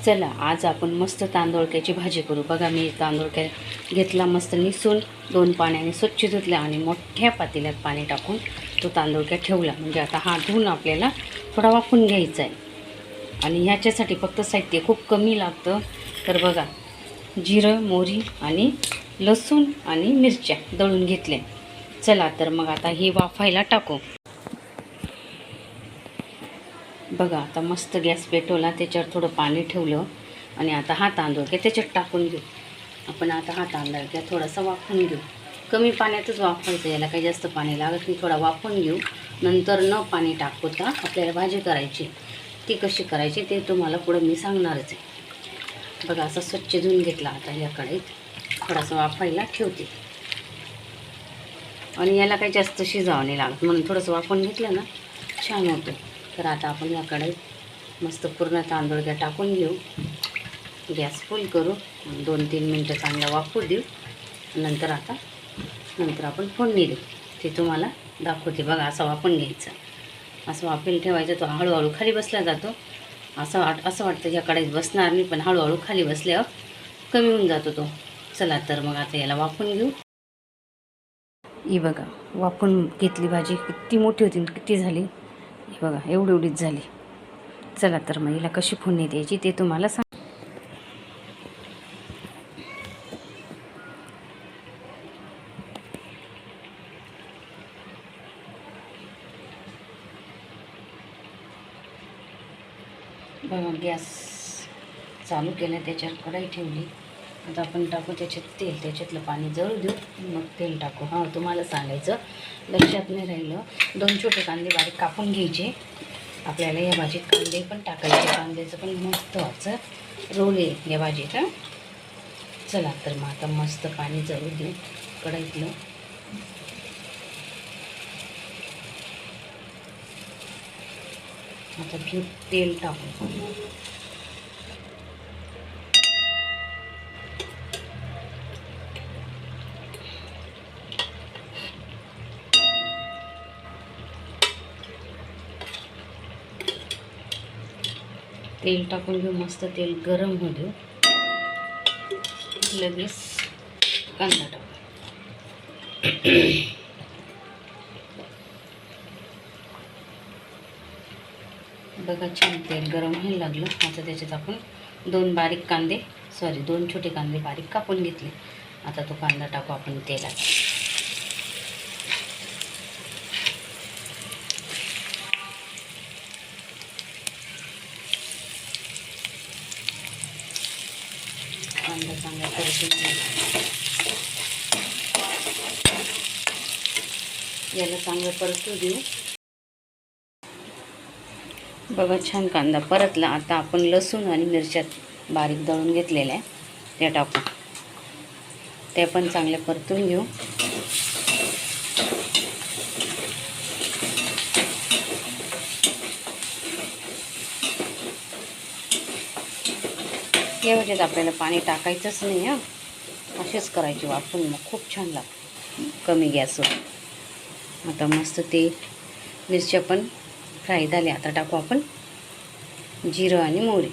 चला आज आपण मस्त तांदूळक्याची भाजी करू। बघा मी तांदूळक्या घेतला, मस्त निसून 2 पाण्याने स्वच्छ धुतला आणि मोठ्या पातेल्यात पाणी टाकून तो तांदूळक्या ठेवला। म्हणजे आता हा धुवून आपल्याला थोडा वाफून घ्यायचा आहे आणि ह्याच्यासाठी फक्त साहित्य खूप कमी लागतं। तर बघा जिरं, मोहरी आणि लसूण आणि मिरच्या दळून घेतल्या। चला तर मग आता हे वाफायला टाकू। बघा आता मस्त गॅस पेटवला, त्याच्यावर थोडं पाणी ठेवलं आणि आता हा तांदूळक्या त्याच्यात टाकून घेऊ। आपण आता हा तांदूळक्या थोडासा वाफवून घेऊ। कमी पाण्यातच वाफवायचं, याला काही जास्त पाणी लागत नाही। थोडा वाफवून घेऊ, नंतर न पाणी टाकता आपल्याला भाजी करायची। ती कशी करायची ते तुम्हाला पुढे मी सांगणारच आहे। बघा असं स्वच्छ धुवून घेतला। आता या कढईत थोडासा वाफायला ठेवते आणि याला काही जास्त शिजावं नाही लागत, म्हणून थोडंसं वाफवून घेतलं ना छान होतं। तर आता आपण या कढईत मस्त पूर्ण तांदूळक्या टाकून घेऊ, गॅस फुल करू, 2-3 मिनटं चांगला वाफू देऊ। नंतर आपण फोडणी देऊ, ते तुम्हाला दाखवते। बघा असं वाफून घ्यायचं, असं वाफेल ठेवायचं। तो हळूहळू खाली बसला जातो। असं वाटतं या कढईत बसणार नाही, पण हळूहळू खाली बसल्यावर कमी होऊन जातो तो। चला तर मग आता याला वाफून घेऊ। ही बघा वाफून घेतली भाजी, किती मोठी होती, किती झाली हे बघा, एवढीच झाली। चला तर मग हिला कशी फोडणी द्यायची ते तुम्हाला सांग। बघा गॅस चालू केला, त्याच्यावर कढई ठेवली। आता आपण टाकू त्याच्यात तेल, त्याच्यातलं पाणी जळू देऊ, मग तेल टाकू। हां तुम्हाला सांगायचं लक्षात नाही राहिलं, 2 छोटे कांदे बारीक कापून घ्यायचे। आपल्याला या भाजीत कांदे पण टाकायचे, कांद्याचं पण महत्त्वाचं रोल आहे या भाजीत। चला तर मग आता मस्त पाणी जळू देऊ कढईतलं। आता घेऊ तेल टाकू। तेल टाकून घेऊ, मस्त तेल गरम होऊ देऊ, लगेच कांदा टाकू। बघा छान तेल गरम व्हायला लागलं। आता त्याच्यात आपण 2 छोटे कांदे बारीक कापून घेतले। आता तो कांदा टाकू आपण तेलात। कांदा चांगला परतून याला चांगलं परतू देऊ। बघा छान कांदा परतला। आता आपण लसूण आणि मिरच्या बारीक दळून घेतलेल्या आहे त्या टाकू, ते पण चांगले परतून घेऊ। या वेळेत आपल्याला पाणी टाकायचंच नाही, असेच करायचे वाफून, मग खूप छान लागतं कमी गॅसवर। आता मस्त ते मिरच्या पण फ्राय झाले। आता टाकू आपण जिरं आणि मोहरी,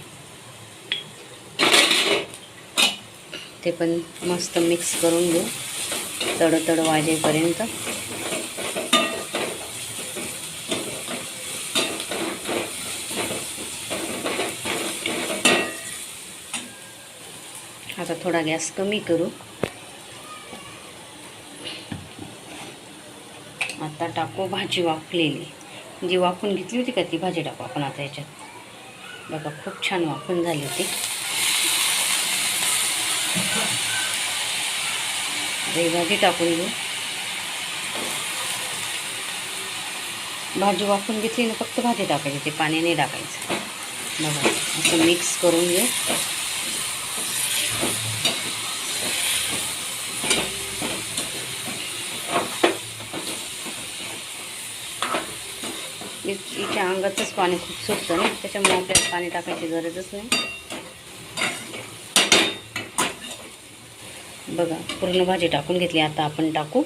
ते पण मस्त मिक्स करून घेऊ तडतड वाजेपर्यंत। आता थोडा गॅस कमी करू। आता टाकू भाजी वाफलेली, जी वाफून घेतली होती का ती भाजी टाकू आपण आता याच्यात। बघा खूप छान वाफून झाली होती। ही भाजी टाकून घेऊ। भाजी वाफून घेतली ना, फक्त भाजी टाकायची, ते पाणी नाही टाकायचं। बघा असं मिक्स करून घेऊ। हिच्या अंगातच पाणी खूप सुटतं ना, त्याच्यामुळे आपल्याला पाणी टाकायची गरजच नाही। बघा पूर्ण भाजी टाकून घेतली। आता आपण टाकू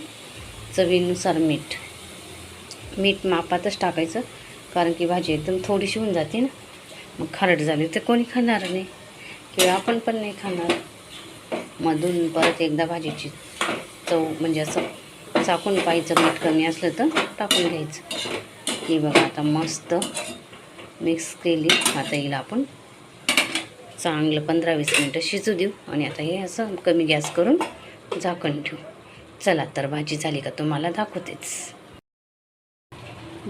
चवीनुसार मीठ। मीठ मापातच टाकायचं, कारण की भाजी एकदम थोडीशी होऊन जाते ना, मग खारट झाली तर कोणी खाणार नाही। किंवा आपण पण नाही खाणार. मधून परत एकदा भाजीची चव म्हणजे असं चाकून पाहायचं, मीठ कमी असलं तर टाकून घ्यायचं. ही बघा आता मस्त मिक्स केली. आता येईल आपण चांगलं 15-20 मिनटं शिजू देऊ आणि आता हे असं कमी गॅस करून झाकण ठेवू. चला तर भाजी झाली का तुम्हाला दाखवतेच.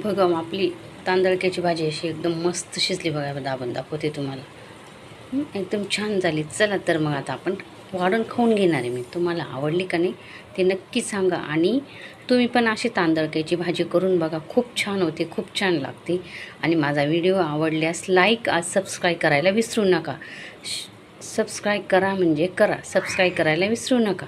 बघा आपली तांदळक्याची भाजी अशी एकदम मस्त शिजली बघा. दाबून दाखवते तुम्हाला. एकदम छान झाली. चला तर मग आता आपण वाढून खाऊन घेणार आहे मी. तुम्हाला आवडली का नाही ते नक्की सांगा आणि तुम्ही पण अशी तांदळक्याची भाजी करून बघा. खूप छान होते, खूप छान लागते. आणि माझा व्हिडिओ आवडल्यास लाईक सबस्क्राईब करायला विसरू नका. सबस्क्राईब करा म्हणजे करा, सबस्क्राईब करायला विसरू नका.